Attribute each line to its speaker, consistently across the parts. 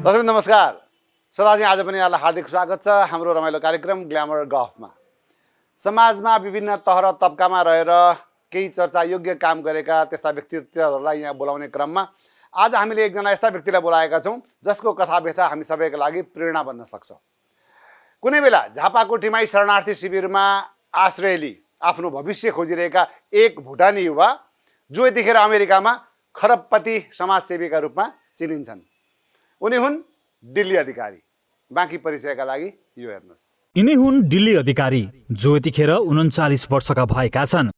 Speaker 1: दर्शक नमस्कार, सदाजी आज पनि यहाँलाई हार्दिक स्वागत छ हाम्रो रमाइलो कार्यक्रम ग्ल्यामर गफमा। समाजमा विभिन्न तह र तबकामा रहेर केही चर्चा योग्य काम गरेका त्यस्ता व्यक्तित्वहरूलाई यहाँ बोलाउने क्रममा आज हामीले एकजना यस्ता व्यक्तिलाई बोलाएका छौँ जसको कथा व्यथा हामी सबैका लागि प्रेरणा बन्न सक्छ। कुनै बेला झापाको टिमाई शरणार्थी शिविरमा आश्रय लिई आफ्नो भविष्य खोजिरहेका एक भुटानी युवा जो यतिखेर अमेरिकामा खरबपति समाजसेवीका रूपमा चिनिन्छन्। उनी हुन् दिल्ली अधिकारी। बाँकी परिचयका लागि यो हेर्नुहोस्।
Speaker 2: यिनी हुन् दिल्ली अधिकारी जो यतिखेर 39 वर्षका भएका छन्।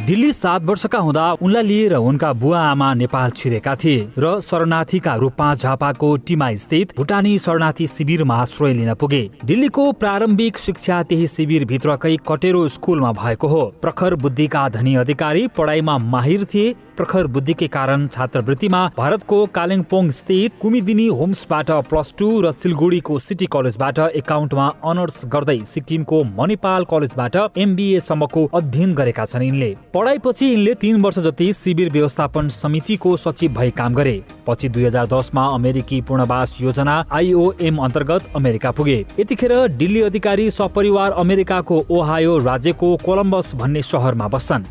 Speaker 2: दिल्ली 7 वर्षका हुँदा उनलाई लिएर उनका बुवा आमा नेपाल छिरेका थिए र शरणार्थीका रूपमा झापाको टिमाई स्थित भुटानी शरणार्थी शिविरमा आश्रय लिन पुगे। दिल्लीको प्रारम्भिक शिक्षा त्यही शिविरभित्रकै कटेरो स्कुलमा भएको हो। प्रखर बुद्धिका धनी अधिकारी पढाइमा माहिर थिए। प्रखर बुद्धिकै कारण छात्रवृत्तिमा भारतको कालिम्पोङ स्थित कुमुदिनी होम्सबाट +2 र सिलगढीको सिटी कलेजबाट एकाउन्टमा अनर्स गर्दै सिक्किमको मणिपाल कलेजबाट MBA सम्मको अध्ययन गरेका छन् यिनले। पढाइपछि यिनले 3 वर्ष जति शिविर व्यवस्थापन समितिको सचिव भई काम गरे। पछि 2010 मा अमेरिकी पूर्णवास योजना IOM अन्तर्गत अमेरिका पुगे। यतिखेर दिल्ली अधिकारी सपरिवार अमेरिकाको ओहायो राज्यको कोलम्बस भन्ने शहरमा बस्छन्।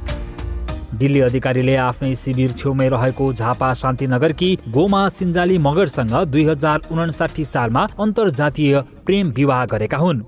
Speaker 2: दिल्ली अधिकारीले आफ्नै शिविर छेउमै रहेको झापा शान्तिनगरकी गोमा सिन्जाली मगरसँग 2059 सालमा अन्तर्जातीय प्रेम विवाह गरेका हुन्।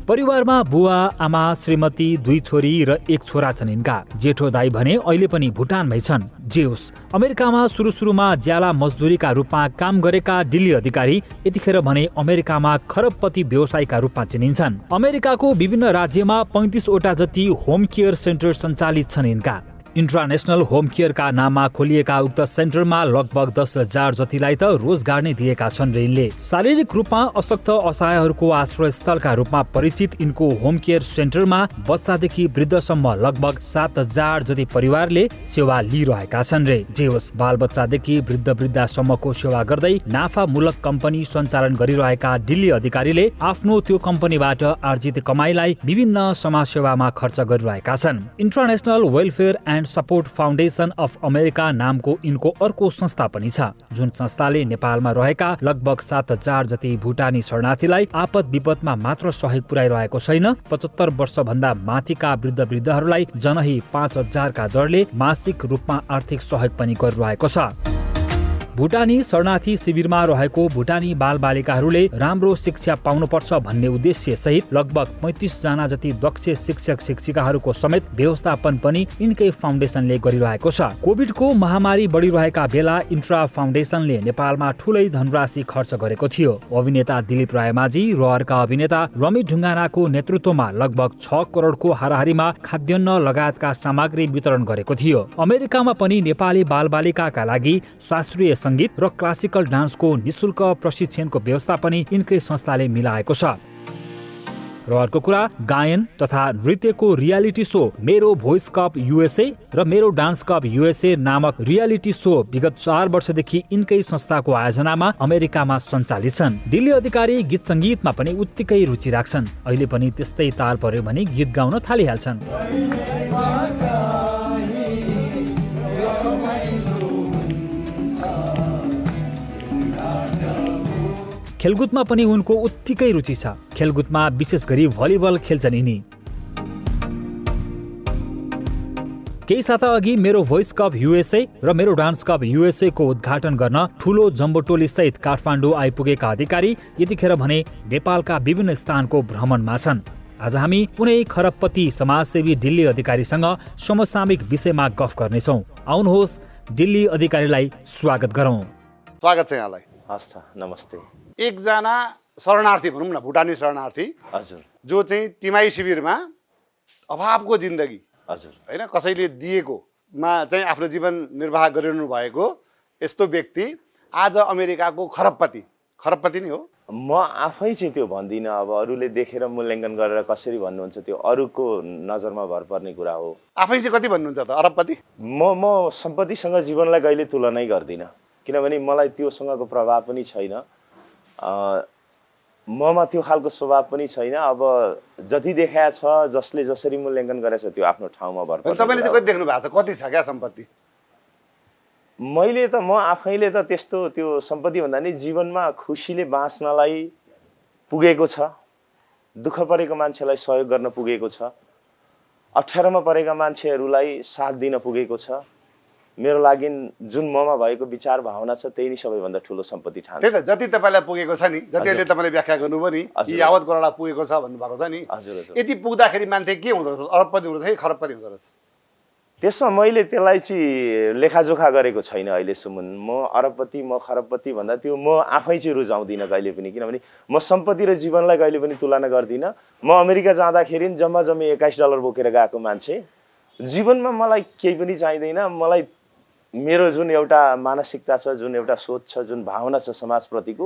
Speaker 2: परिवारमा बुवा आमा श्रीमती 2 छोरी र 1 छोरा छन् यिनका। जेठो दाइ भने अहिले पनि भुटानमै छन्। जे होस्, अमेरिकामा सुरुमा ज्याला मजदुरीका रूपमा काम गरेका दिल्ली अधिकारी यतिखेर भने अमेरिकामा खरबपति व्यवसायीका रूपमा चिनिन्छन्। अमेरिकाको विभिन्न राज्यमा 35 वटा जति होम केयर सेन्टर सञ्चालित छन् यिनका। इन्टरनेसनल होम केयरका नाममा खोलिएका उक्त सेन्टरमा लगभग 10,000 जतिलाई त रोजगार नै दिएका छन् र यिनले। शारीरिक रूपमा अशक्त असहायहरूको आश्रयस्थलका रूपमा परिचित यिनको होम केयर सेन्टरमा बच्चादेखि वृद्धसम्म लगभग 7,000 जति परिवारले सेवा लिइरहेका छन् रे। जे होस्, बालबच्चादेखि वृद्धसम्मको सेवा गर्दै नाफामूलक कम्पनी सञ्चालन गरिरहेका दिल्ली अधिकारीले आफ्नो त्यो कम्पनीबाट आर्जित कमाइलाई विभिन्न समाजसेवामा खर्च गरिरहेका छन्। International welfare and support foundation of America नामको यिनको अर्को संस्था पनि छ, जुन संस्थाले नेपालमा रहेका लगभग 7,000 जति भुटानी शरणार्थीलाई आपद विपदमा मात्र सहयोग पुर्याइरहेको छैन, 75 वर्षभन्दा माथिका वृद्धहरूलाई जनही 5,000 का दरले मासिक रूपमा आर्थिक सहयोग पनि गरिरहेको छ। भुटानी शरणार्थी शिविरमा रहेको भुटानी बालबालिकाहरूले राम्रो शिक्षा पाउनुपर्छ भन्ने उद्देश्य सहित लगभग 35 जना जति दक्ष शिक्षक शिक्षिकाहरूको समेत व्यवस्थापन पनि यिनकै फाउन्डेसनले गरिरहेको छ। कोभिडको महामारी बढिरहेका बेला इन्ट्रा फाउन्डेसनले नेपालमा ठूलै धनराशि खर्च गरेको थियो। अभिनेता दिलीप रायमाझी र अर्का अभिनेता रमेश ढुङ्गानाको नेतृत्वमा लगभग 6 करोडको हाराहारीमा खाद्यान्न लगायतका सामग्री वितरण गरेको थियो। अमेरिकामा पनि नेपाली बालबालिकाका लागि शास्त्रीय संगीत र क्लासिकल डान्सको निशुल्क प्रशिक्षणको व्यवस्था पनि यिनकै संस्थाले मिलाएको छ। र अर्को कुरा, गायन तथा नृत्यको रियालिटी सो मेरो भोइस कप USA र मेरो डान्स कप USA नामक रियालिटी सो विगत 4 वर्षदेखि यिनकै संस्थाको आयोजनामा अमेरिकामा सञ्चालित छन्। दिल्ली अधिकारी गीत सङ्गीतमा पनि उत्तिकै रुचि राख्छन्। अहिले पनि त्यस्तै ताल पर्यो भने गीत गाउन थालिहाल्छन्। खेलकुदमा पनि उनको उत्तिकै रुचि छ। खेलकुदमा विशेष गरी भलिबल खेल्छन् यिनी। केही साता अघि मेरो भोइस कप USA र मेरो डान्स कप USA को उद्घाटन गर्न ठूलो जम्बोटोली सहित काठमाडौँ आइपुगेका अधिकारी यतिखेर भने नेपालका विभिन्न स्थानको भ्रमणमा छन्। आज हामी कुनै खरबपति समाजसेवी दिल्ली अधिकारीसँग समसामयिक विषयमा गफ गर्नेछौँ। आउनुहोस् दिल्ली अधिकारीलाई स्वागत गरौँ।
Speaker 1: स्वागत छ यहाँलाई।
Speaker 3: हस् त, नमस्ते।
Speaker 1: एकजना शरणार्थी भनौँ न, भुटानी शरणार्थी
Speaker 3: हजुर,
Speaker 1: जो चाहिँ टिमाई शिविरमा अभावको जिन्दगी
Speaker 3: हजुर,
Speaker 1: होइन कसैले दिएकोमा चाहिँ आफ्नो जीवन निर्वाह गरिरहनु भएको यस्तो व्यक्ति आज अमेरिकाको खरबपति नै हो।
Speaker 3: म आफै चाहिँ त्यो भन्दिनँ। अब अरूले देखेर मूल्याङ्कन गरेर कसरी भन्नुहुन्छ त्यो अरूको नजरमा भर पर्ने कुरा हो।
Speaker 1: आफै चाहिँ कति भन्नुहुन्छ त अरबपति?
Speaker 3: म सम्पत्तिसँग जीवनलाई कहिले तुलनै गर्दिनँ, किनभने मलाई त्योसँगको प्रभाव पनि छैन। ममा त्यो खालको स्वभाव पनि छैन। अब जति देखाएको छ, जसले जसरी मूल्याङ्कन गरेछ त्यो आफ्नो ठाउँमा भर पर्छ।
Speaker 1: तपाईले चाहिँ कति देख्नु भएको छ? कति छ क्या सम्पत्ति?
Speaker 3: मैले त म आफैले त त्यस्तो त्यो सम्पत्ति भन्दा नि जीवनमा खुसीले बाँच्नलाई पुगेको छ, दुःख परेको मान्छेलाई सहयोग गर्न पुगेको छ, अप्ठ्यारोमा परेका मान्छेहरूलाई साथ दिन पुगेको छ। मेरो लागि जुन ममा भएको विचार भावना छ त्यही नै सबैभन्दा ठुलो सम्पत्ति ठान्छु।
Speaker 1: त्यही त जति तपाईँलाई पुगेको छ नि, जति अहिले तपाईँले व्याख्या गर्नुभयो नि,
Speaker 3: हजुर।
Speaker 1: यी यावत करोडलाई पुगेको छ भन्नुभएको छ नि,
Speaker 3: हजुर हजुर।
Speaker 1: यति पुग्दाखेरि मान्छे के हुँदो रहेछ? अरबपति हुँदो रहेछ कि खरबपति हुँदो रहेछ?
Speaker 3: त्यसमा मैले त्यसलाई चाहिँ लेखाजोखा गरेको छैन अहिलेसम्म। म अरबपति म खरबपति भन्दा त्यो म आफै चाहिँ रुचाउँदिनँ कहिले पनि, किनभने म सम्पत्ति र जीवनलाई कहिले पनि तुलना गर्दिनँ। म अमेरिका जाँदाखेरि जम्मा जम्मी $21 बोकेर गएको मान्छे। जीवनमा मलाई केही पनि चाहिँदैन। मलाई मेरो जुन एउटा मानसिकता छ, जुन एउटा सोच छ, जुन भावना छ समाजप्रतिको,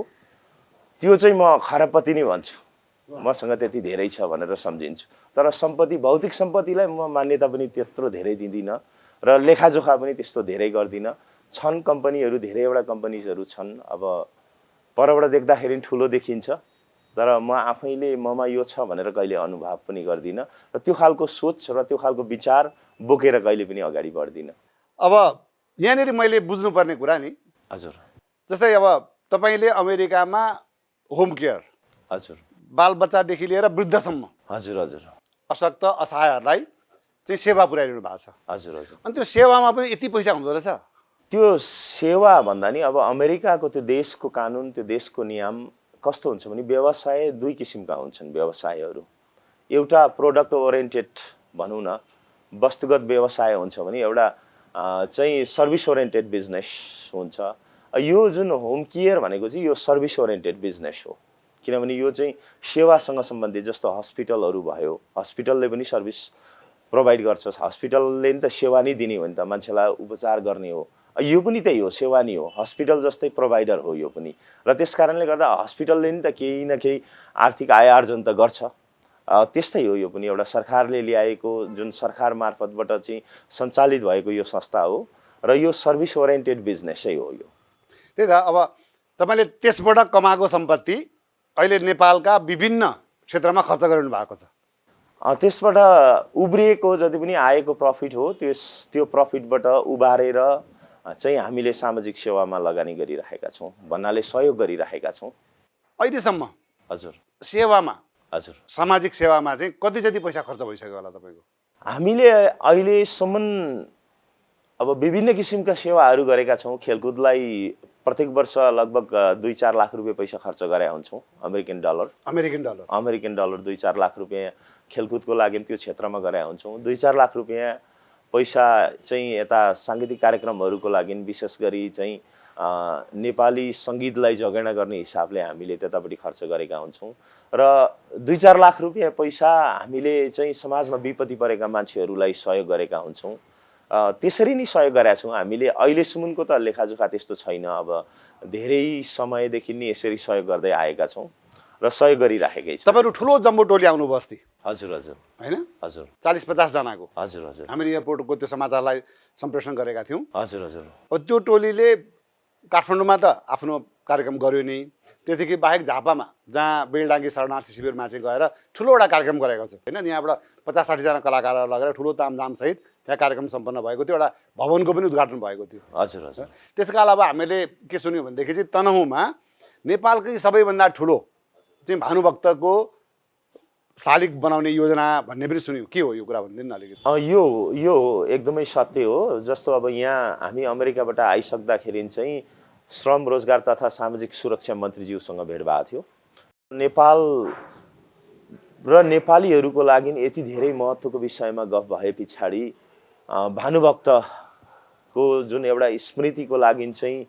Speaker 3: त्यो चाहिँ म खरबपति नै भन्छु। मसँग त्यति धेरै छ भनेर सम्झिन्छु। तर सम्पत्ति, भौतिक सम्पत्तिलाई म मान्यता पनि त्यत्रो धेरै दिँदिनँ र लेखाजोखा पनि त्यस्तो धेरै गर्दिनँ। छन् कम्पनीहरू, धेरैवटा कम्पनीजहरू छन्, अब परबाट देख्दाखेरि ठुलो देखिन्छ, तर म आफैले ममा यो छ भनेर कहिले अनुभव पनि गर्दिनँ र त्यो खालको सोच र त्यो खालको विचार बोकेर कहिले पनि अगाडि बढ्दिनँ।
Speaker 1: अब यहाँनिर मैले बुझ्नुपर्ने कुरा नि,
Speaker 3: हजुर
Speaker 1: जस्तै अब तपाईँले अमेरिकामा होम केयर,
Speaker 3: हजुर
Speaker 1: बालबच्चादेखि लिएर वृद्धसम्म
Speaker 3: हजुर हजुर
Speaker 1: अशक्त असहायहरूलाई चाहिँ सेवा पुर्याइदिनु भएको छ।
Speaker 3: हजुर हजुर।
Speaker 1: अनि त्यो सेवामा पनि यति पैसा हुँदो रहेछ?
Speaker 3: त्यो सेवा भन्दा नि अब अमेरिकाको त्यो देशको कानुन, त्यो देशको नियम कस्तो हुन्छ भने व्यवसाय दुई किसिमका हुन्छन् व्यवसायहरू। एउटा प्रोडक्ट ओरिएन्टेड भनौँ न, वस्तुगत व्यवसाय हुन्छ भने एउटा चाहिँ सर्भिस ओरिएन्टेड बिजनेस हुन्छ। यो जुन होम केयर भनेको चाहिँ यो सर्भिस ओरिएन्टेड बिजनेस हो, किनभने यो चाहिँ सेवासँग सम्बन्धित। जस्तो हस्पिटलहरू भयो, हस्पिटलले पनि सर्भिस प्रोभाइड गर्छ। हस्पिटलले नि त सेवा नै दिने हो नि त, मान्छेलाई उपचार गर्ने हो। यो पनि त्यही हो, सेवा नै हो। हस्पिटल जस्तै प्रोभाइडर हो यो पनि, र त्यस कारणले गर्दा हस्पिटलले नि त केही न केही आर्थिक आय आर्जन त गर्छ। त्यस्तै हो यो पनि, एउटा सरकारले ल्याएको, जुन सरकार मार्फतबाट चाहिँ सञ्चालित भएको यो संस्था हो र यो सर्भिस ओरिएन्टेड बिजनेसै हो यो।
Speaker 1: त्यही त, अब तपाईँले त्यसबाट कमाएको सम्पत्ति अहिले नेपालका विभिन्न क्षेत्रमा खर्च गरिनु भएको छ।
Speaker 3: त्यसबाट उब्रिएको जति पनि आएको प्रफिट हो, त्यो प्रफिटबाट उबारेर चाहिँ हामीले सामाजिक सेवामा लगानी गरिरहेका छौँ, भन्नाले सहयोग गरिरहेका छौँ
Speaker 1: अहिलेसम्म।
Speaker 3: हजुर
Speaker 1: सेवामा,
Speaker 3: हजुर।
Speaker 1: सामाजिक सेवामा चाहिँ कति जति पैसा खर्च भइसक्यो होला तपाईँको?
Speaker 3: हामीले अहिलेसम्म अब विभिन्न किसिमका सेवाहरू गरेका छौँ। खेलकुदलाई प्रत्येक वर्ष लगभग 2-4 लाख रुपियाँ पैसा खर्च गरे हुन्छौँ, अमेरिकन डलर 2-4 लाख रुपियाँ खेलकुदको लागि त्यो क्षेत्रमा गरे हुन्छौँ। 2-4 लाख रुपियाँ पैसा चाहिँ यता साङ्गीतिक कार्यक्रमहरूको लागि, विशेष गरी चाहिँ नेपाली सङ्गीतलाई जगेर्ना गर्ने हिसाबले हामीले त्यतापट्टि खर्च गरेका हुन्छौँ। र 2-4 लाख रुपियाँ पैसा हामीले चाहिँ समाजमा विपत्ति परेका मान्छेहरूलाई सहयोग गरेका हुन्छौँ। त्यसरी नै सहयोग गरेका छौँ हामीले। अहिलेसम्मको त लेखाजोखा त्यस्तो छैन, अब धेरै समयदेखि नै यसरी सहयोग गर्दै आएका छौँ र सहयोग गरिराखेकै छौँ।
Speaker 1: तपाईँहरू ठुलो जम्बो टोली आउनुभयो अस्ति,
Speaker 3: हजुर हजुर
Speaker 1: होइन?
Speaker 3: हजुर
Speaker 1: 40-50 जनाको।
Speaker 3: हजुर हजुर।
Speaker 1: हामीले एयरपोर्टको त्यो समाचारलाई सम्प्रेषण गरेका थियौँ।
Speaker 3: हजुर हजुर।
Speaker 1: अब त्यो टोलीले काठमाडौँमा त आफ्नो कार्यक्रम गर्यो नि, त्यतिकै बाहेक झापामा जहाँ बेलडाङ्गी शरणार्थी शिविरमा चाहिँ गएर ठुलो एउटा कार्यक्रम गरेको छ, होइन? यहाँबाट 50-60 जना कलाकारहरू लगेर ठुलो तामझामसहित त्यहाँ कार्यक्रम सम्पन्न भएको थियो। एउटा भवनको पनि उद्घाटन भएको थियो।
Speaker 3: हजुर हजुर।
Speaker 1: त्यसका अलावा हामीले के सुन्यौँ भनेदेखि चाहिँ तनहुँमा नेपालकै सबैभन्दा ठुलो चाहिँ भानुभक्तको शालिग बनाउने योजना भन्ने पनि सुन्यौँ। के हो यो कुरा भनिदिनु न अलिकति?
Speaker 3: यो एकदमै सत्य हो। जस्तो अब यहाँ हामी अमेरिकाबाट आइसक्दाखेरि चाहिँ श्रम रोजगार तथा सामाजिक सुरक्षा मन्त्रीज्यूसँग भेट भएको थियो। नेपाल र नेपालीहरूको लागि यति धेरै महत्त्वको विषयमा गफ भए पछाडि भानुभक्तको जुन एउटा स्मृतिको लागि चाहिँ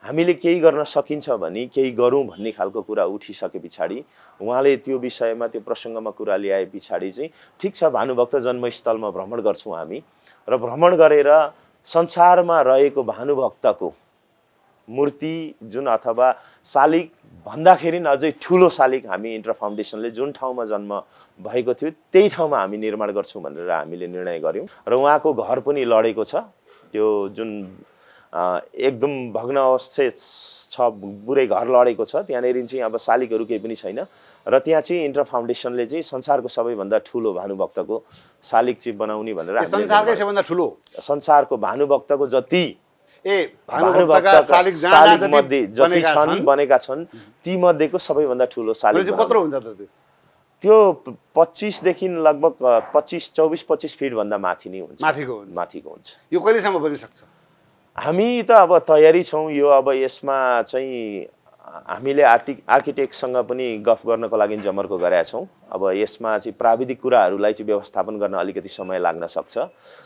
Speaker 3: हामीले केही गर्न सकिन्छ भने केही गरौँ भन्ने खालको कुरा उठिसके पछाडि उहाँले त्यो विषयमा, त्यो प्रसङ्गमा कुरा ल्याए पछाडि चाहिँ ठिक छ, भानुभक्त जन्मस्थलमा भ्रमण गर्छौँ हामी, र भ्रमण गरेर संसारमा रहेको भानुभक्तको मूर्ति जुन अथवा शालिग भन्दाखेरि अझै ठुलो शालिग हामी इन्टर फाउन्डेसनले जुन ठाउँमा जन्म भएको थियो त्यही ठाउँमा हामी निर्माण गर्छौँ भनेर हामीले निर्णय गऱ्यौँ। र उहाँको घर पनि लडेको छ, त्यो जुन एकदम भग्न अवस्था छ, पुरै घर लडेको छ। त्यहाँनिर चाहिँ अब शालिगहरू केही पनि छैन, र त्यहाँ चाहिँ इन्टर फाउन्डेसनले चाहिँ संसारको सबैभन्दा ठुलो भानुभक्तको शालिग चाहिँ बनाउने भनेर,
Speaker 1: संसारकै सबैभन्दा ठुलो,
Speaker 3: संसारको भानुभक्तको जति
Speaker 1: भानुभक्तका शालिग जहाँ जहाँ
Speaker 3: जति छन् बनेका छन् ती मध्येको सबैभन्दा ठुलो शालिग
Speaker 1: कत्रो हुन्छ त
Speaker 3: त्यो 25 देखि लगभग 24-25 फिट भन्दा माथि नै हुन्छ माथिको हुन्छ
Speaker 1: यो कहिलेसम्म बनिसक्छ
Speaker 3: हामी त अब तयारी छौँ यो अब यसमा चाहिँ हामीले आर्किटेक्टसँग पनि गफ गर्नको लागि जमर्को गरेका छौँ अब यसमा चाहिँ प्राविधिक कुराहरूलाई चाहिँ व्यवस्थापन गर्न अलिकति समय लाग्न सक्छ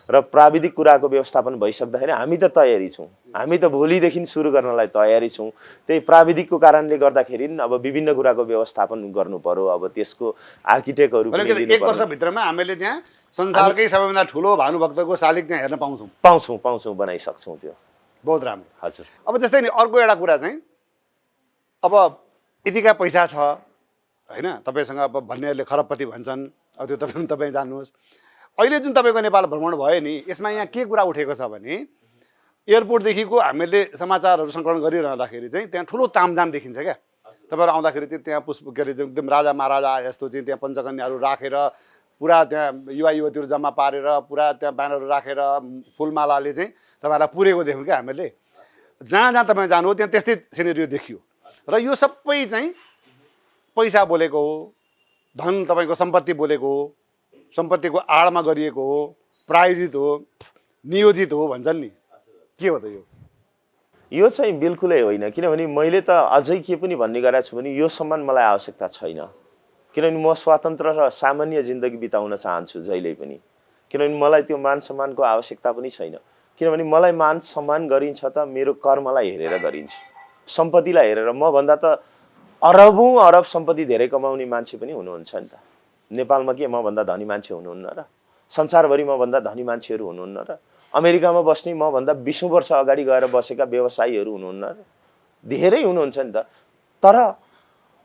Speaker 3: र प्राविधिक कुराको व्यवस्थापन भइसक्दाखेरि हामी त तयारी छौँ हामी त भोलिदेखि सुरु गर्नलाई तयारी छौँ त्यही प्राविधिकको कारणले गर्दाखेरि अब विभिन्न कुराको व्यवस्थापन गर्नु पर्यो अब त्यसको आर्किटेक्टहरू पनि
Speaker 1: 1 वर्षभित्रमा हामीले त्यहाँ संसारकै सबैभन्दा ठुलो भानुभक्तको शालिग त्यहाँ हेर्न
Speaker 3: पाउँछौँ बनाइसक्छौँ त्यो
Speaker 1: बहुत राम्रो
Speaker 3: हजुर
Speaker 1: अब जस्तै नि अर्को एउटा कुरा चाहिँ अब यतिका पैसा छ होइन तपाईँसँग अब भन्नेहरूले खरबपति भन्छन् अब त्यो तपाईँ जान्नुहोस् अहिले जुन तपाईँको नेपाल भ्रमण भयो नि यसमा यहाँ के कुरा उठेको छ भने एयरपोर्टदेखिको हामीले समाचारहरू सङ्कलन गरिरहँदाखेरि चाहिँ त्यहाँ ठुलो तामझाम देखिन्छ क्या तपाईँहरू आउँदाखेरि चाहिँ त्यहाँ के अरे एकदम राजा महाराजा जस्तो चाहिँ त्यहाँ पञ्चकन्याहरू राखेर पुरा त्यहाँ युवा युवतीहरू जम्मा पारेर पुरा त्यहाँ ब्यानरहरू राखेर फुलमालाले चाहिँ तपाईँहरूलाई पुरेको देख्यौँ क्या हामीले जहाँ जहाँ तपाईँ जानुभयो त्यहाँ त्यस्तै सिनेरियो देखियो र यो सबै चाहिँ पैसा बोलेको हो धन तपाईँको सम्पत्ति बोलेको हो सम्पत्तिको आडमा गरिएको हो प्रायोजित हो नियोजित हो भन्छन् नि के हो त
Speaker 3: यो चाहिँ बिल्कुलै होइन किनभने मैले त अझै के पनि भन्ने गरेको छु भने यो सम्मान मलाई आवश्यकता छैन किनभने म स्वतन्त्र र सामान्य जिन्दगी बिताउन चाहन्छु जहिल्यै पनि किनभने मलाई त्यो मान सम्मानको आवश्यकता पनि छैन किनभने मलाई मान सम्मान गरिन्छ त मेरो कर्मलाई हेरेर गरिन्छ सम्पत्तिलाई हेरेर म भन्दा त अरबौं अरब सम्पत्ति धेरै कमाउने मान्छे पनि हुनुहुन्छ नि त नेपालमा के म भन्दा धनी मान्छे हुनुहुन्न र संसारभरि म भन्दा धनी मान्छेहरू हुनुहुन्न र अमेरिकामा बस्ने म भन्दा 20औं वर्ष अगाडि गएर बसेका व्यवसायीहरू हुनुहुन्न र धेरै हुनुहुन्छ नि त तर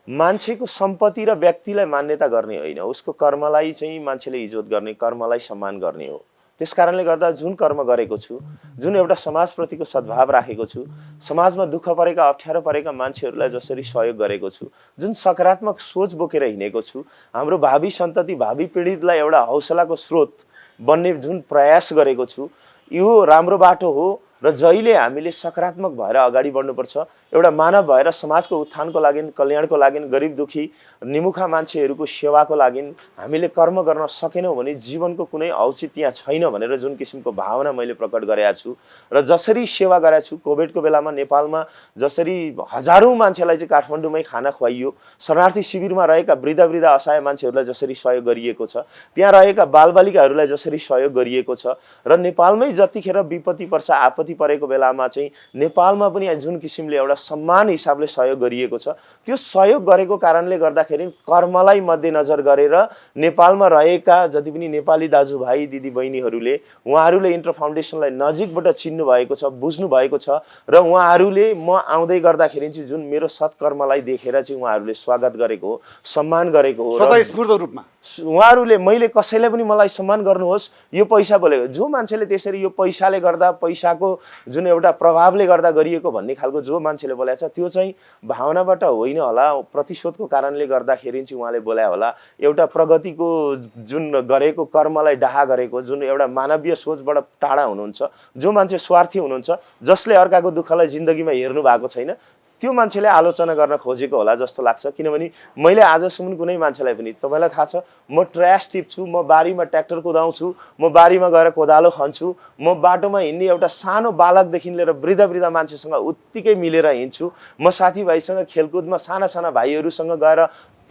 Speaker 3: मान्छेको सम्पत्ति र व्यक्तिलाई मान्यता गर्ने होइन उसको कर्मलाई चाहिँ मान्छेले इज्जत गर्ने कर्मलाई सम्मान गर्ने हो त्यसकारणले गर्दा जुन कर्म गरेको छु जुन एउटा समाजप्रतिको सद्भाव राखेको छु समाजमा दुःख परेका अप्ठ्यारो परेका मान्छेहरूलाई जसरी सहयोग गरेको छु जुन सकारात्मक सोच बोकेर हिँडेको छु हाम्रो भावी सन्तति भावी पीडितलाई एउटा हौसलाको स्रोत बन्ने जुन प्रयास गरेको छु यो राम्रो बाटो हो र जहिले हामीले सकारात्मक भएर अगाडि बढ्नुपर्छ एउटा मानव भएर समाजको उत्थानको लागि कल्याणको लागि गरिब दुखी निमुखा मान्छेहरूको सेवाको लागि हामीले कर्म गर्न सकेनौँ भने जीवनको कुनै औचित्य छैन भनेर जुन किसिमको भावना मैले प्रकट गरेका छु र जसरी सेवा गरेको छु कोभिडको बेलामा नेपालमा जसरी हजारौं मान्छेलाई चाहिँ काठमाडौँमै खाना खुवाइयो शरणार्थी शिविरमा रहेका वृद्ध असहाय मान्छेहरूलाई जसरी सहयोग गरिएको छ त्यहाँ रहेका बालबालिकाहरूलाई जसरी सहयोग गरिएको छ र नेपालमै जतिखेर विपत्ति पर्छ आपत्ति परेको बेलामा चाहिँ नेपालमा पनि जुन किसिमले एउटा सम्मान हिसाबले सहयोग गरिएको छ त्यो सहयोग गरेको कारणले गर्दाखेरि कर्मलाई मध्यनजर गरेर नेपालमा रहेका जति पनि नेपाली दाजुभाइ दिदी बहिनीहरूले उहाँहरूले इन्टर फाउन्डेसनलाई नजिकबाट चिन्नु भएको छ बुझ्नु भएको छ र उहाँहरूले म आउँदै गर्दाखेरि चाहिँ जुन मेरो सत्कर्मलाई देखेर चाहिँ उहाँहरूले स्वागत गरेको हो सम्मान गरेको हो
Speaker 1: स्वतःस्फूर्त रूपमा
Speaker 3: उहाँहरूले मैले कसैलाई पनि मलाई सम्मान गर्नुहोस् यो पैसा बोलेको जो मान्छेले त्यसरी यो पैसाले गर्दा पैसाको जुन एउटा प्रभावले गर्दा गरिएको भन्ने खालको जो मान्छेले बोलेको छ त्यो चाहिँ भावनाबाट होइन होला प्रतिशोधको कारणले गर्दाखेरि चाहिँ उहाँले बोलायो होला एउटा प्रगतिको जुन गरेको कर्मलाई डाहा गरेको जुन एउटा मानवीय सोचबाट टाढा हुनुहुन्छ जो मान्छे स्वार्थी हुनुहुन्छ जसले अर्काको दुःखलाई जिन्दगीमा हेर्नु भएको छैन त्यो मान्छेले आलोचना गर्न खोजेको होला जस्तो लाग्छ किनभने मैले आजसम्म कुनै मान्छेलाई पनि तपाईलाई थाहा छ म ट्र्यास टिप्छु म बारीमा ट्र्याक्टर कुदाउँछु म बारीमा गएर कोदालो खन्छु म बाटोमा हिँड्ने एउटा सानो बालकदेखि लिएर वृद्ध मान्छेसँग उत्तिकै मिलेर हिँड्छु म साथीभाइसँग खेलकुदमा साना भाइहरूसँग गएर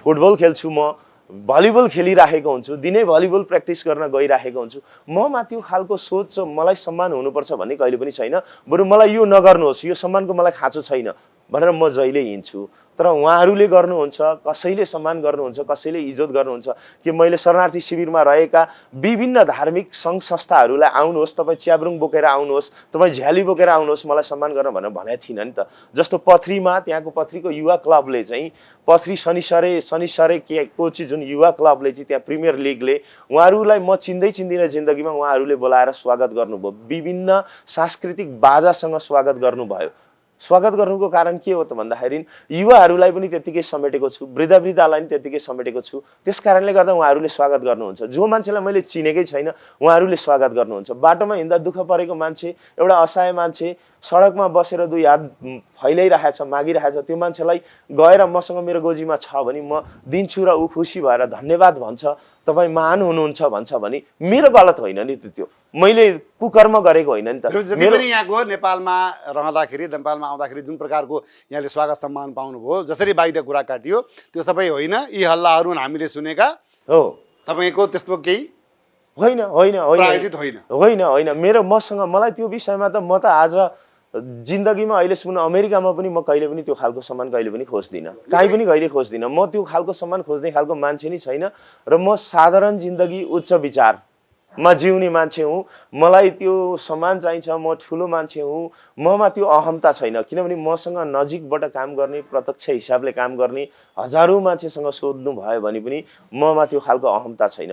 Speaker 3: फुटबल खेल्छु म भलिबल खेलिराखेको हुन्छु दिनै भलिबल प्र्याक्टिस गर्न गइराखेको हुन्छु ममा त्यो खालको सोच मलाई सम्मान हुनुपर्छ भन्ने कहिले पनि छैन बरु मलाई यो नगर्नुहोस् यो सम्मानको मलाई खाँचो छैन भनेर म जहिले हिँड्छु तर उहाँहरूले गर्नुहुन्छ कसैले सम्मान गर्नुहुन्छ कसैले इज्जत गर्नुहुन्छ कि मैले शरणार्थी शिविरमा रहेका विभिन्न धार्मिक सङ्घ संस्थाहरूलाई आउनुहोस् तपाईँ च्याब्रुङ बोकेर आउनुहोस् तपाईँ झ्याली बोकेर आउनुहोस् मलाई सम्मान गर्न भनेर भनेको थिइनँ नि त जस्तो पथरीमा त्यहाँको पथरीको युवा क्लबले चाहिँ पथरी शनिसरे कोची जुन युवा क्लबले चाहिँ त्यहाँ प्रिमियर लिगले उहाँहरूलाई म चिन्दिनँ जिन्दगीमा उहाँहरूले बोलाएर स्वागत गर्नुभयो विभिन्न सांस्कृतिक बाजासँग स्वागत गर्नुभयो स्वागत गर्नुको कारण के हो त भन्दाखेरि युवाहरूलाई पनि त्यतिकै समेटेको छु, वृद्धलाई पनि त्यतिकै समेटेको छु। त्यस कारणले गर्दा उहाँहरूले स्वागत गर्नुहुन्छ। जो मान्छेलाई मैले चिनेकै छैन उहाँहरूले स्वागत गर्नुहुन्छ। बाटोमा हिँड्दा दुःख परेको मान्छे, एउटा असहाय मान्छे सडकमा बसेर दुई हात फैलाइरहेछ, मागिरहेछ, त्यो मान्छेलाई गएर मसँग मेरो गोजीमा छ भने म दिन्छु र ऊ खुसी भएर धन्यवाद भन्छ, तपाईँ महान हुनुहुन्छ भन्छ भने मेरो गलत होइन नि त्यो। मैले कुकर्म गरेको होइन नि त।
Speaker 1: जति पनि यहाँको नेपालमा रहँदाखेरि, नेपालमा आउँदाखेरि जुन प्रकारको यहाँले स्वागत सम्मान पाउनुभयो, जसरी बाहिर कुरा काटियो, त्यो सबै होइन, यी हल्लाहरू हामीले सुनेका
Speaker 3: हो।
Speaker 1: तपाईँको त्यस्तो केही
Speaker 3: होइन होइन
Speaker 1: प्रायोजित होइन।
Speaker 3: होइन होइन मेरो मसँग मलाई त्यो विषयमा त म त आज जिन्दगीमा अहिलेसम्म अमेरिकामा पनि म कहिले पनि त्यो खालको सम्मान कहिले पनि खोज्दिनँ, कहीँ पनि कहिले खोज्दिनँ। म त्यो खालको सम्मान खोज्ने खालको मान्छे नै छैन र म साधारण जिन्दगी उच्च विचारमा जिउने मान्छे हुँ। मलाई त्यो सम्मान चाहिन्छ, म ठुलो मान्छे हुँ, ममा त्यो अहमता छैन। किनभने मसँग नजिकबाट काम गर्ने, प्रत्यक्ष हिसाबले काम गर्ने हजारौँ मान्छेसँग सोध्नु भयो भने पनि ममा त्यो खालको अहमता छैन।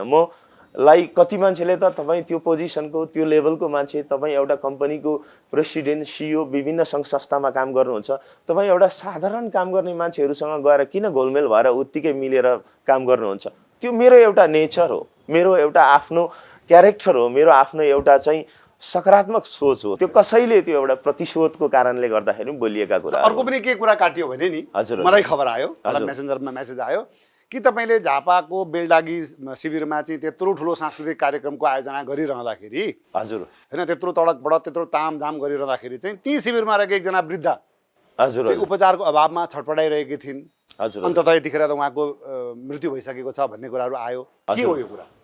Speaker 3: लाई कति मान्छेले त तपाईँ त्यो पोजिसनको, त्यो लेभलको मान्छे, तपाईँ एउटा कम्पनीको प्रेसिडेन्ट, सिइओ, विभिन्न सङ्घ संस्थामा काम गर्नुहुन्छ, तपाईँ एउटा साधारण काम गर्ने मान्छेहरूसँग गएर किन घोलमेल भएर उत्तिकै मिलेर काम गर्नुहुन्छ? त्यो मेरो एउटा नेचर हो, मेरो एउटा आफ्नो क्यारेक्टर हो, मेरो आफ्नो एउटा चाहिँ सकारात्मक सोच हो। त्यो कसैले त्यो एउटा प्रतिशोधको कारणले गर्दाखेरि बोलिएका कुरा।
Speaker 1: अर्को पनि के कुरा काटियो भने नि,
Speaker 3: हजुर,
Speaker 1: मलाई खबर आयो, मेसेन्जरमा मेसेज आयो कि तपाईँले झापाको बेलडागी शिविरमा चाहिँ त्यत्रो ठुलो सांस्कृतिक कार्यक्रमको आयोजना गरिरहँदाखेरि,
Speaker 3: हजुर
Speaker 1: होइन, त्यत्रो तडकबडक त्यत्रो तामझाम गरिरहँदाखेरि चाहिँ ती शिविरमा रहेको एकजना वृद्ध
Speaker 3: हजुर
Speaker 1: उपचारको अभावमा छटपटाइरहेकी थिइन्।
Speaker 3: हजुर
Speaker 1: अन्ततः यतिखेर त उहाँको मृत्यु भइसकेको छ भन्ने कुराहरू आयो। के हो यो कुरा?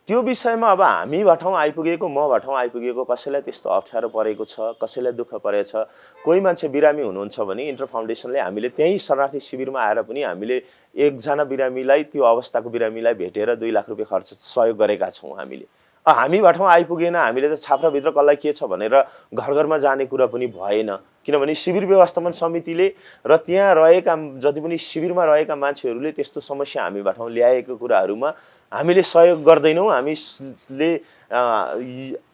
Speaker 3: त्यो विषयमा अब हामीबाट आइपुगेको, मबाट आइपुगेको, कसैलाई त्यस्तो अप्ठ्यारो परेको छ, कसैलाई दुःख परेछ, कोही मान्छे बिरामी हुनुहुन्छ भने इन्टर फाउन्डेसनले हामीले त्यहीँ शरणार्थी शिविरमा आएर पनि हामीले एकजना बिरामीलाई, त्यो अवस्थाको बिरामीलाई भेटेर 2 लाख रुपियाँ खर्च सहयोग गरेका छौँ। हामीबाट आइपुगेन, हामीले त छाप्राभित्र कसलाई के छ भनेर घर घरमा जाने कुरा पनि भएन। किनभने शिविर व्यवस्थापन समितिले र त्यहाँ रहेका जति पनि शिविरमा रहेका मान्छेहरूले त्यस्तो समस्या हामीबाट ल्याएको कुराहरूमा हामीले सहयोग गर्दैनौँ, हामीले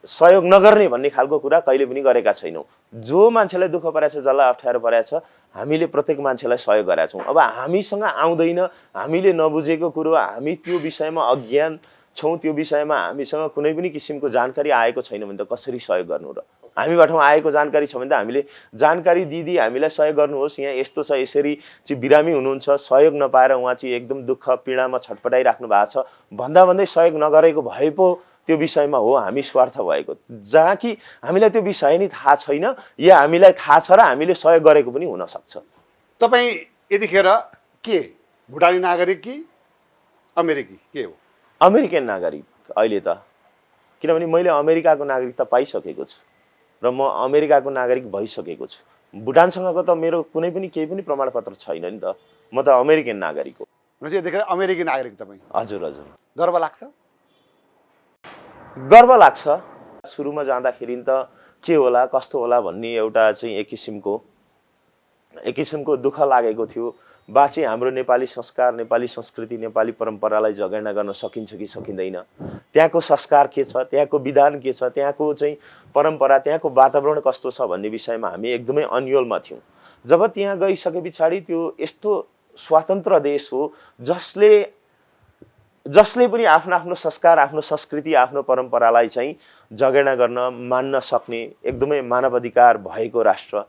Speaker 3: सहयोग नगर्ने भन्ने खालको कुरा कहिले पनि गरेका छैनौँ। जो मान्छेलाई दुःख परेछ, जसलाई अप्ठ्यारो परेछ, हामीले प्रत्येक मान्छेलाई सहयोग गरेका छौँ। अब हामीसँग आउँदैन, हामीले नबुझेको कुरो, हामी त्यो विषयमा अज्ञान छौँ, त्यो विषयमा हामीसँग कुनै पनि किसिमको जानकारी आएको छैन भने त कसरी सहयोग गर्नु र? हामीबाट आएको जानकारी छ भने त हामीले जानकारी दिदी हामीलाई सहयोग गर्नुहोस्, यहाँ यस्तो छ, यसरी चाहिँ बिरामी हुनुहुन्छ, सहयोग नपाएर उहाँ चाहिँ एकदम दुःख पीडामा छटपटाइराख्नु भएको छ भन्दा भन्दै सहयोग नगरेको भए पो त्यो विषयमा हो हामी स्वार्थ भएको, जहाँ कि हामीलाई त्यो विषय नै थाहा छैन या हामीलाई थाहा छ र हामीले सहयोग गरेको पनि हुनसक्छ।
Speaker 1: तपाईँ यतिखेर के भुटानी नागरिक कि अमेरिकी के हो?
Speaker 3: अमेरिकन नागरिक अहिले त, किनभने मैले अमेरिकाको नागरिकता पाइसकेको छु र म अमेरिकाको नागरिक भइसकेको छु। भुटानसँगको त मेरो कुनै पनि केही पनि प्रमाणपत्र छैन नि त, म त अमेरिकन नागरिक हो।
Speaker 1: भनेपछि यतिखेर अमेरिकी नागरिक तपाईँ?
Speaker 3: हजुर हजुर।
Speaker 1: गर्व लाग्छ?
Speaker 3: गर्व लाग्छ। सुरुमा जाँदाखेरि त के होला कस्तो होला भन्ने एउटा चाहिँ एक किसिमको दुःख लागेको थियो। बाँचे हाम्रो नेपाली संस्कार, नेपाली संस्कृति, नेपाली परम्परालाई जगेर्ना गर्न सकिन्छ कि सकिँदैन, त्यहाँको संस्कार के छ, त्यहाँको विधान के छ, त्यहाँको चाहिँ परम्परा, त्यहाँको वातावरण कस्तो छ भन्ने विषयमा हामी एकदमै अन्योलमा थियौँ। जब त्यहाँ गइसके पछाडि त्यो यस्तो स्वतन्त्र देश हो जसले पनि आफ्नो आफ्नो संस्कार, आफ्नो संस्कृति, आफ्नो परम्परालाई चाहिँ जगेर्ना गर्न मान्न सक्ने एकदमै मानवाधिकार भएको राष्ट्र।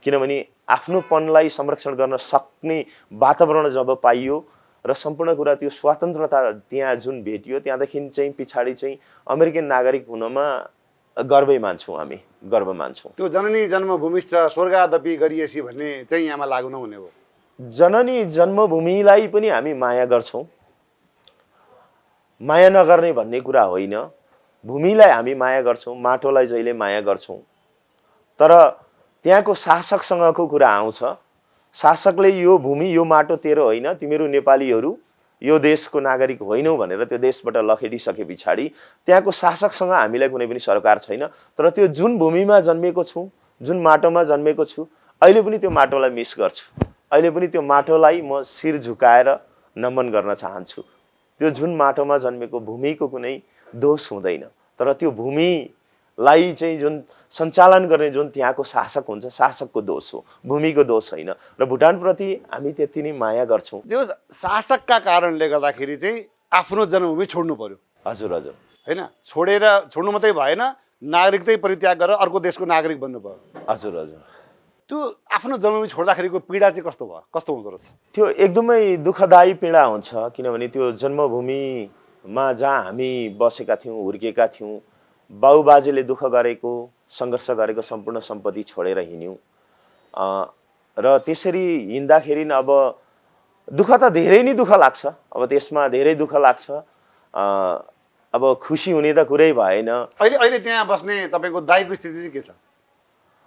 Speaker 3: किनभने आफ्नोपनलाई संरक्षण गर्न सक्ने वातावरण जब पाइयो र सम्पूर्ण कुरा त्यो स्वतन्त्रता त्यहाँ जुन भेटियो, त्यहाँदेखि चाहिँ पछाडि चाहिँ अमेरिकन नागरिक हुनमा गर्वै मान्छौँ, हामी गर्व मान्छौँ।
Speaker 1: त्यो जननी जन्मभूमिश्च स्वर्गादपि गरिएसी भन्ने चाहिँ यहाँमा लागु नहुने हो?
Speaker 3: जननी जन्मभूमिलाई पनि हामी माया गर्छौँ, माया नगर्ने भन्ने कुरा होइन। भूमिलाई हामी माया गर्छौँ, माटोलाई जहिले माया गर्छौँ, तर त्यहाँको शासकसँगको कुरा आउँछ। शासकले यो भूमि, यो माटो तेरो होइन, तिमीहरू नेपालीहरू यो देशको नागरिक होइनौ भनेर त्यो देशबाट लखेटिसके पछाडि त्यहाँको शासकसँग हामीलाई कुनै पनि सरकार छैन। तर त्यो जुन भूमिमा जन्मेको छु, जुन माटोमा जन्मेको छु, अहिले पनि त्यो माटोलाई मिस गर्छु। अहिले पनि त्यो माटोलाई म शिर झुकाएर नमन गर्न चाहन्छु। त्यो जुन माटोमा जन्मेको भूमिको कुनै दोष हुँदैन, तर त्यो भूमि लाई चाहिँ जुन सञ्चालन गर्ने जुन त्यहाँको शासक हुन्छ, शासकको दोष हो, भूमिको दोष होइन। र भुटानप्रति हामी त्यति नै माया गर्छौँ।
Speaker 1: जो शासकका कारणले गर्दाखेरि चाहिँ आफ्नो जन्मभूमि छोड्नु पर्यो,
Speaker 3: हजुर हजुर,
Speaker 1: होइन? छोड्नु मात्रै भएन, नागरिकतै परित्याग गरेर अर्को देशको नागरिक बन्नु पर्यो।
Speaker 3: हजुर हजुर।
Speaker 1: त्यो आफ्नो जन्मभूमि छोड्दाखेरिको पीडा चाहिँ कस्तो भयो, कस्तो हुँदो रहेछ?
Speaker 3: त्यो एकदमै दुःखदायी पीडा हुन्छ, किनभने त्यो जन्मभूमिमा जहाँ हामी बसेका थियौँ, हुर्केका थियौँ, बाबुबाजेले दुःख गरेको, सङ्घर्ष गरेको सम्पूर्ण सम्पत्ति छोडेर हिँड्यौँ। र त्यसरी हिँड्दाखेरि अब दुःख त धेरै नै दुःख लाग्छ, अब त्यसमा धेरै दुःख लाग्छ। अब खुसी हुने त कुरै भएन।
Speaker 1: अहिले त्यहाँ बस्ने तपाईँको दाइको स्थिति चाहिँ के छ?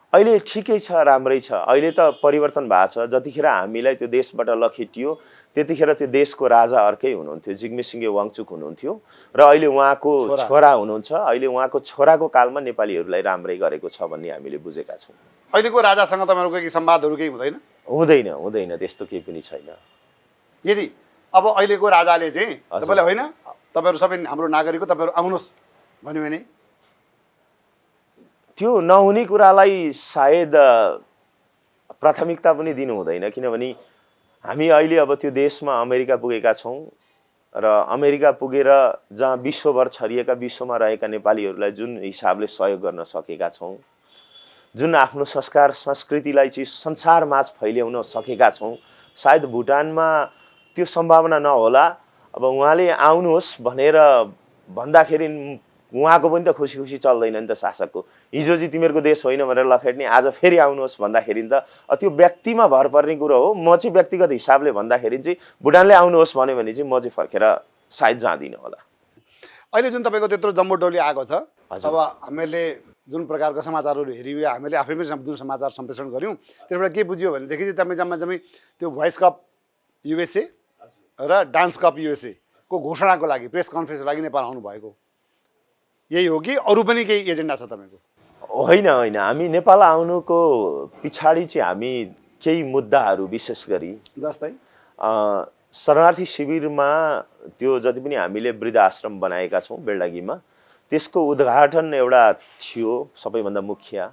Speaker 3: अहिले ठिकै छ, राम्रै छ। अहिले त परिवर्तन भएको छ। जतिखेर हामीलाई त्यो देशबाट लखेटियो त्यतिखेर त्यो देशको राजा अर्कै हुनुहुन्थ्यो, जिग्मेसिङ्गे वाङचुक हुनुहुन्थ्यो, र अहिले उहाँको छोरा हुनुहुन्छ। अहिले उहाँको छोराको कालमा नेपालीहरूलाई राम्रै गरेको छ भन्ने हामीले बुझेका छौँ।
Speaker 1: अहिलेको राजासँग तपाईँहरूको केही संवादहरू केही हुँदैन?
Speaker 3: हुँदैन, त्यस्तो केही पनि छैन।
Speaker 1: यदि अब अहिलेको राजाले चाहिँ तपाईँलाई होइन तपाईँहरू सबै हाम्रो नागरिक हो, तपाईँहरू आउनुहोस् भन्यो भने
Speaker 3: त्यो नहुने कुरालाई सायद प्राथमिकता पनि दिनु हुँदैन, किनभने हामी अहिले अब त्यो देशमा अमेरिका पुगेका छौँ र अमेरिका पुगेर जहाँ विश्वभर छरिएका, विश्वमा रहेका नेपालीहरूलाई जुन हिसाबले सहयोग गर्न सकेका छौँ, जुन आफ्नो संस्कार संस्कृतिलाई चाहिँ संसारमाझ फैल्याउन सकेका छौँ, सायद भुटानमा त्यो सम्भावना नहोला। अब उहाँले आउनुहोस् भनेर भन्दाखेरि उहाँको पनि त खुसी खुसी चल्दैन नि त शासकको। हिजो चाहिँ तिमीहरूको देश होइन भनेर लखेट्ने, आज फेरि आउनुहोस् भन्दाखेरि त त्यो व्यक्तिमा भर पर्ने कुरो हो। म चाहिँ व्यक्तिगत हिसाबले भन्दाखेरि चाहिँ भुटानले आउनुहोस् भन्यो भने चाहिँ म चाहिँ फर्केर सायद जाँदिनँ होला।
Speaker 1: अहिले जुन तपाईँको त्यत्रो जम्बोटोली आएको छ, अब हामीले जुन प्रकारको समाचारहरू हेऱ्यौँ, हामीले आफै पनि जुन समाचार सम्प्रेषण गऱ्यौँ, त्यसबाट के बुझ्यो भनेदेखि चाहिँ तपाईँ जम्मै त्यो भोइस कप युएसए र डान्स कप युएसए को घोषणाको लागि प्रेस कन्फरेन्सको लागि नेपाल आउनुभएको यही हो कि अरू पनि केही एजेन्डा छ तपाईँको?
Speaker 3: होइन, हामी नेपाल आउनुको पछाडि चाहिँ हामी केही मुद्दाहरू विशेष गरी
Speaker 1: जस्तै
Speaker 3: शरणार्थी शिविरमा त्यो जति पनि हामीले वृद्ध आश्रम बनाएका छौँ बेल्डागीमा, त्यसको उद्घाटन एउटा थियो सबैभन्दा मुख्य।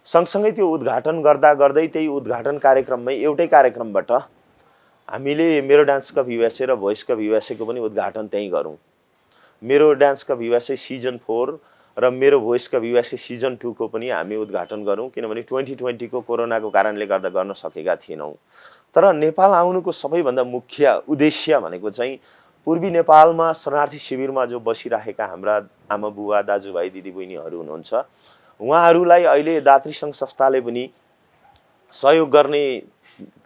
Speaker 3: सँगसँगै त्यो उद्घाटन गर्दा गर्दै त्यही उद्घाटन कार्यक्रममै एउटै कार्यक्रमबाट हामीले मेरो डान्स कप युएसए र भोइस कप युएसएको पनि उद्घाटन त्यहीँ गरौँ। मेरो डान्स कप युएसए सिजन 4 र मेरो भोइस कप युएसए सिजन 2 को पनि हामी उद्घाटन गरौँ, किनभने 2020 को कोरोनाको कारणले गर्दा गर्न सकेका थिएनौँ। तर नेपाल आउनुको सबैभन्दा मुख्य उद्देश्य भनेको चाहिँ पूर्वी नेपालमा शरणार्थी शिविरमा जो बसिरहेका हाम्रा आमा बुवा दाजुभाइ दिदीबहिनीहरू हुनुहुन्छ, उहाँहरूलाई अहिले दातृ सङ्घ संस्थाले पनि सहयोग गर्ने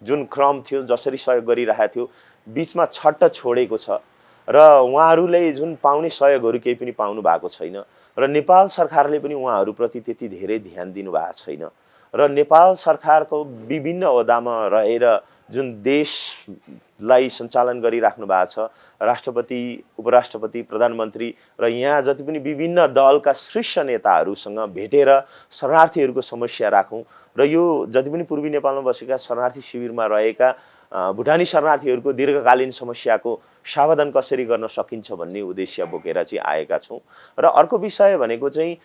Speaker 3: जुन क्रम थियो, जसरी सहयोग गरिरहेको थियो, बिचमा छट्ट छोडेको छ र उहाँहरूले जुन पाउने सहयोगहरू केही पनि पाउनु भएको छैन र नेपाल सरकारले पनि उहाँहरूप्रति त्यति धेरै ध्यान दिनुभएको छैन र नेपाल सरकारको विभिन्न ओहदामा रहेर जुन देशलाई सञ्चालन गरिराख्नु भएको छ, राष्ट्रपति, उपराष्ट्रपति, प्रधानमन्त्री र यहाँ जति पनि विभिन्न दलका शीर्ष नेताहरूसँग भेटेर शरणार्थीहरूको समस्या राखौँ र यो जति पनि पूर्वी नेपालमा बसेका शरणार्थी शिविरमा रहेका भुटानी शरणार्थीहरूको दीर्घकालीन समस्याको समाधान कसरी गर्न सकिन्छ भन्ने उद्देश्य बोकेर चाहिँ आएका छौँ। र अर्को विषय भनेको चाहिँ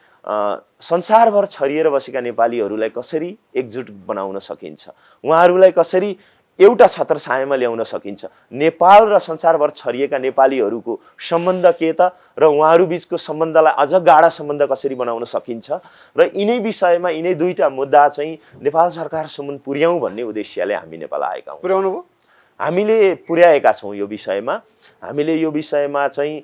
Speaker 3: संसारभर छरिएर बसेका नेपालीहरूलाई कसरी एकजुट बनाउन सकिन्छ, उहाँहरूलाई कसरी एउटा छत्र छायामा ल्याउन सकिन्छ, नेपाल र संसारभर छरिएका नेपालीहरूको सम्बन्ध के त र उहाँहरू बिचको सम्बन्धलाई अझ गाढा सम्बन्ध कसरी बनाउन सकिन्छ र यिनै विषयमा यिनै दुईटा मुद्दा चाहिँ नेपाल सरकारसम्म पुर्याउँ भन्ने उद्देश्यले हामी नेपाल आएका हौँ।
Speaker 1: पुर्याउनु भयो?
Speaker 3: हामीले पुर्याएका छौँ यो विषयमा। हामीले यो विषयमा चाहिँ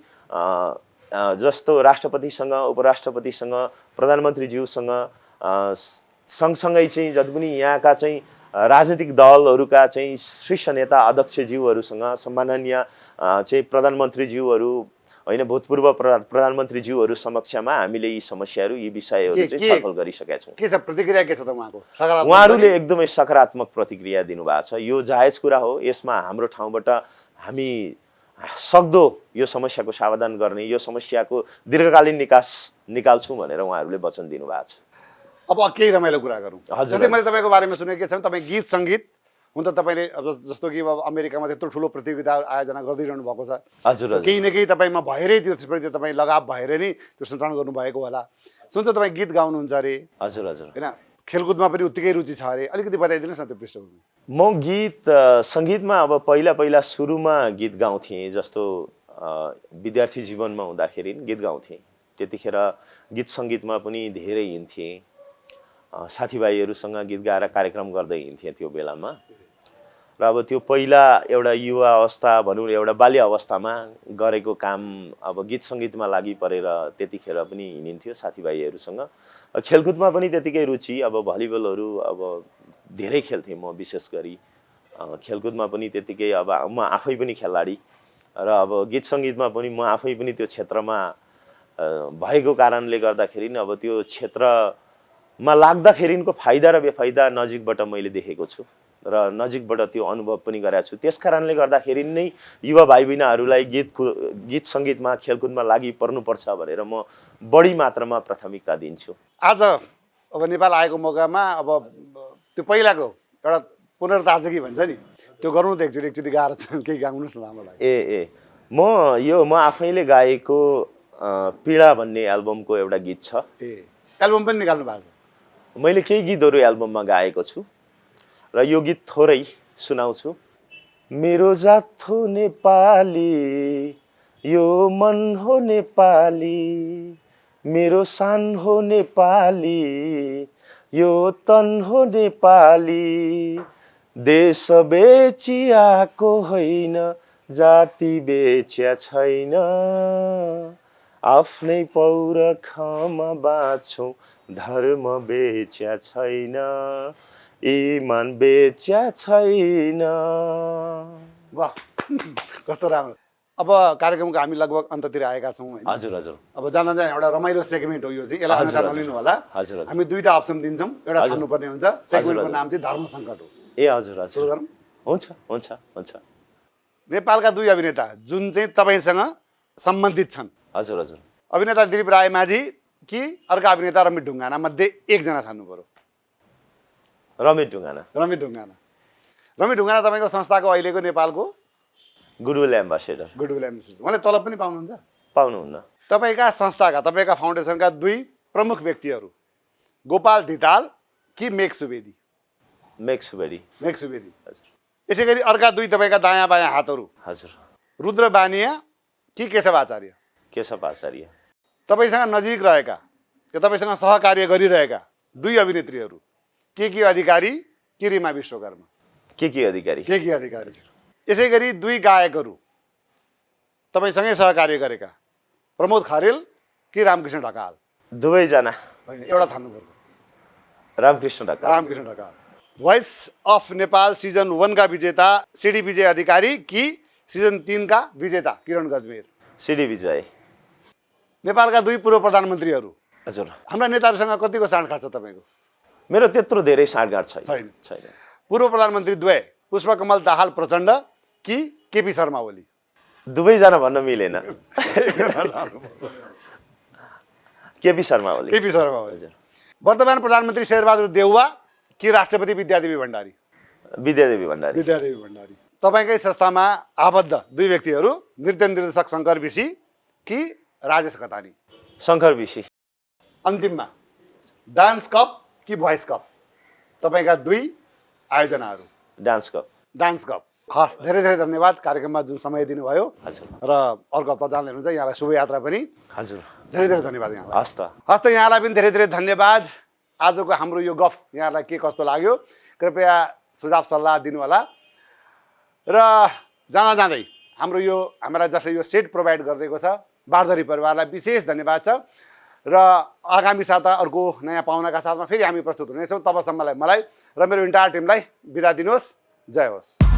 Speaker 3: जस्तो राष्ट्रपतिसँग, उपराष्ट्रपतिसँग, प्रधानमन्त्रीज्यूसँग, सँगसँगै चाहिँ जति पनि यहाँका चाहिँ राजनीतिक दलहरूका चाहिँ शीर्ष नेता अध्यक्षज्यूहरूसँग, सम्माननीय चाहिँ प्रधानमन्त्रीज्यूहरू होइन, भूतपूर्व प्रधानमन्त्रीज्यूहरू समक्षमा हामीले यी समस्याहरू, यी विषयहरू चाहिँ छलफल गरिसकेका छौँ।
Speaker 1: के छ प्रतिक्रिया, के छ त उहाँको?
Speaker 3: उहाँहरूले एकदमै सकारात्मक प्रतिक्रिया दिनुभएको छ। यो जायज कुरा हो, यसमा हाम्रो ठाउँबाट हामी सक्दो यो समस्याको समाधान गर्ने, यो समस्याको दीर्घकालीन निकाल्छौँ भनेर उहाँहरूले वचन दिनुभएको छ।
Speaker 1: अब केही रमाइलो कुरा गरौँ। जस्तै मैले तपाईँको बारेमा सुनेको के छ, तपाईँ गीत सङ्गीत हुन त तपाईँले अब जस्तो कि अब अमेरिकामा त्यत्रो ठुलो प्रतियोगिता आयोजना गरिरहनु भएको छ,
Speaker 3: हजुर,
Speaker 1: केही न केही तपाईँमा भएरै त्यसप्रति तपाईँ लगाव भएर नै त्यो सञ्चालन गर्नुभएको होला। सुन्छ तपाईँ गीत गाउनुहुन्छ अरे
Speaker 3: हजुर हजुर
Speaker 1: होइन, खेलकुदमा पनि उत्तिकै रुचि छ अरे, अलिकति बताइदिनुहोस् न त्यो पृष्ठभूमि।
Speaker 3: म गीत सङ्गीतमा अब पहिला सुरुमा गीत गाउँथेँ, जस्तो विद्यार्थी जीवनमा हुँदाखेरि गीत गाउँथेँ। त्यतिखेर गीत सङ्गीतमा पनि धेरै हिँड्थेँ, साथीभाइहरूसँग गीत गाएर कार्यक्रम गर्दै हिँड्थेँ त्यो बेलामा। र अब त्यो पहिला एउटा युवा अवस्था भनौँ, एउटा बाल्य अवस्थामा गरेको काम अब गीत सङ्गीतमा लागि परेर त्यतिखेर पनि हिँडिन्थ्यो साथीभाइहरूसँग। खेलकुदमा पनि त्यतिकै रुचि, अब भलिबलहरू अब धेरै खेल्थेँ म, विशेष गरी खेलकुदमा पनि त्यतिकै। अब म आफै पनि खेलाडी र अब गीत सङ्गीतमा पनि म आफै पनि त्यो क्षेत्रमा भएको कारणले गर्दाखेरि अब त्यो क्षेत्रमा लाग्दाखेरिको फाइदा र बेफाइदा नजिकबाट मैले देखेको छु र नजिकबाट त्यो अनुभव पनि गरेको छु। त्यस कारणले गर्दाखेरि नै युवा भाइ बहिनीहरूलाई गीत सङ्गीतमा खेलकुदमा लागि पर्नुपर्छ भनेर म बढी मात्रामा प्राथमिकता दिन्छु।
Speaker 1: आज अब नेपाल आएको मौकामा अब त्यो पहिलाको एउटा पुनर्ताजगी भन्छ नि, त्यो गर्नु त एकचोटि गाएर केही गाउनुहोस् न हाम्रो लागि।
Speaker 3: म आफैले गाएको पीडा भन्ने एल्बमको एउटा गीत छ।
Speaker 1: एल्बम पनि निकाल्नु भएको छ?
Speaker 3: मैले केही गीतहरू एल्बममा गाएको छु र यो गीत थोरै सुनाउँछु। मेरो जात हो नेपाली, यो मन हो नेपाली, मेरो सान हो नेपाली, यो तन हो नेपाली, देश बेचिआको होइन, जाति बेच्या छैन, आफ्नै पौरखमा बाँचौँ, धर्म बेच्या छैन, इमान बेच्या छैन।
Speaker 1: वाह, कस्तो राम्रो। अब कार्यक्रमको हामी लगभग अन्ततिर आएका छौँ होइन?
Speaker 3: हजुर हजुर।
Speaker 1: अब जान एउटा रमाइलो सेगमेन्ट हो यो चाहिँ, यसलाई अनुसार नलिनु होला।
Speaker 3: हजुर।
Speaker 1: हामी दुईटा अप्सन दिन्छौँ, एउटा छान्नुपर्ने हुन्छ। सेगमेन्टको नाम चाहिँ धर्म सङ्कट हो।
Speaker 3: ए हजुर हजुर।
Speaker 1: सुरु गरौँ?
Speaker 3: हुन्छ हुन्छ हुन्छ।
Speaker 1: नेपालका दुई अभिनेता जुन चाहिँ तपाईँसँग सम्बन्धित छन्,
Speaker 3: हजुर हजुर।
Speaker 1: अभिनेता दिलीप रायमाझी कि अर्का अभिनेता रमित ढुङ्गाना मध्ये एकजना छान्नु पर्यो।
Speaker 3: रमित ढुङ्गाना।
Speaker 1: रमित ढुङ्गाना। रमित ढुङ्गाना तपाईँको संस्थाको अहिलेको नेपालको
Speaker 3: गुडविल एम्बेसेडर।
Speaker 1: Goodwill ambassador. उहाँले तलब पनि पाउनुहुन्छ?
Speaker 3: पाउनुहुन्न।
Speaker 1: तपाईँका संस्थाका, तपाईँका फाउन्डेसनका दुई प्रमुख व्यक्तिहरू गोपाल धिताल कि मेघ सुवेदी?
Speaker 3: मेघ सुवेदी।
Speaker 1: मेघ सुवेदी। यसै गरी अर्का दुई तपाईँका दायाँ बायाँ हातहरू
Speaker 3: हजुर।
Speaker 1: रुद्र बानिया कि केशव आचार्य?
Speaker 3: केशव आचार्य।
Speaker 1: तपाईँसँग नजिक रहेका, तपाईँसँग सहकार्य गरिरहेका दुई अभिनेत्रीहरू के अधिकारी कि रिमा विश्वकर्मा?
Speaker 3: के अधिकारी।
Speaker 1: के अधिकारी। यसै गरी दुई गायकहरू तपाईँसँगै सहकार्य गरेका प्रमोद खरेल कि रामकृष्ण ढकाल?
Speaker 3: दुवैजना।
Speaker 1: एउटा छान्नुपर्छ।
Speaker 3: Ramkrishna Dhakal.
Speaker 1: Ramkrishna Dhakal. Voice of Nepal season 1 का विजेता सिडी विजय अधिकारी कि सिजन 3 का विजेता किरण गजमेर?
Speaker 3: सिडी विजय।
Speaker 1: नेपालका दुई पूर्व प्रधानमन्त्रीहरू।
Speaker 3: हजुर।
Speaker 1: हाम्रा नेताहरूसँग कतिको साँठगाँठ छ तपाईँको?
Speaker 3: मेरो त्यत्रो धेरै साँठगाँठ छैन। छैन।
Speaker 1: पूर्व प्रधानमन्त्री द्वय पुष्पकमल दाहाल प्रचण्ड कि केपी शर्मा ओली?
Speaker 3: दुवैजना भन्न मिलेन। केपी शर्मा ओली।
Speaker 1: केपी शर्मा ओली। वर्तमान प्रधानमन्त्री शेरबहादुर देउवा कि राष्ट्रपति विद्यादेवी भण्डारी?
Speaker 3: विद्यादेवी भण्डारी।
Speaker 1: विद्यादेवी भण्डारी। तपाईँकै संस्थामा आबद्ध दुई व्यक्तिहरू नृत्य निर्देशक शङ्कर विशी कि राजेश खतानी?
Speaker 3: शङ्कर विशी।
Speaker 1: अन्तिममा डान्स कप कि भोइस कप? तपाईँका दुई आयोजनाहरू।
Speaker 3: Dance cup.
Speaker 1: Dance cup. हस्, धेरै धेरै धन्यवाद कार्यक्रममा जुन समय दिनुभयो।
Speaker 3: हजुर।
Speaker 1: र अर्को हप्ता जाँदै हुनुहुन्छ, यहाँलाई शुभयात्रा पनि।
Speaker 3: हजुर।
Speaker 1: धेरै धेरै धन्यवाद यहाँलाई।
Speaker 3: हस् त।
Speaker 1: हस् त, यहाँलाई पनि धेरै धेरै धन्यवाद। आजको हाम्रो यो गफ यहाँलाई के कस्तो लाग्यो कृपया सुझाव सल्लाह दिनुहोला। र जाँदै हामीलाई जसले यो सेट प्रोभाइड गरिदिएको छ बारदरी परिवारलाई विशेष धन्यवाद छ। र आगामी साता अर्को नयाँ पाहुनाका साथमा फेरि हामी प्रस्तुत हुनेछौँ। तबसम्मलाई मलाई र मेरो इन्टायर टिमलाई बिदा दिनुहोस्। जय होस्।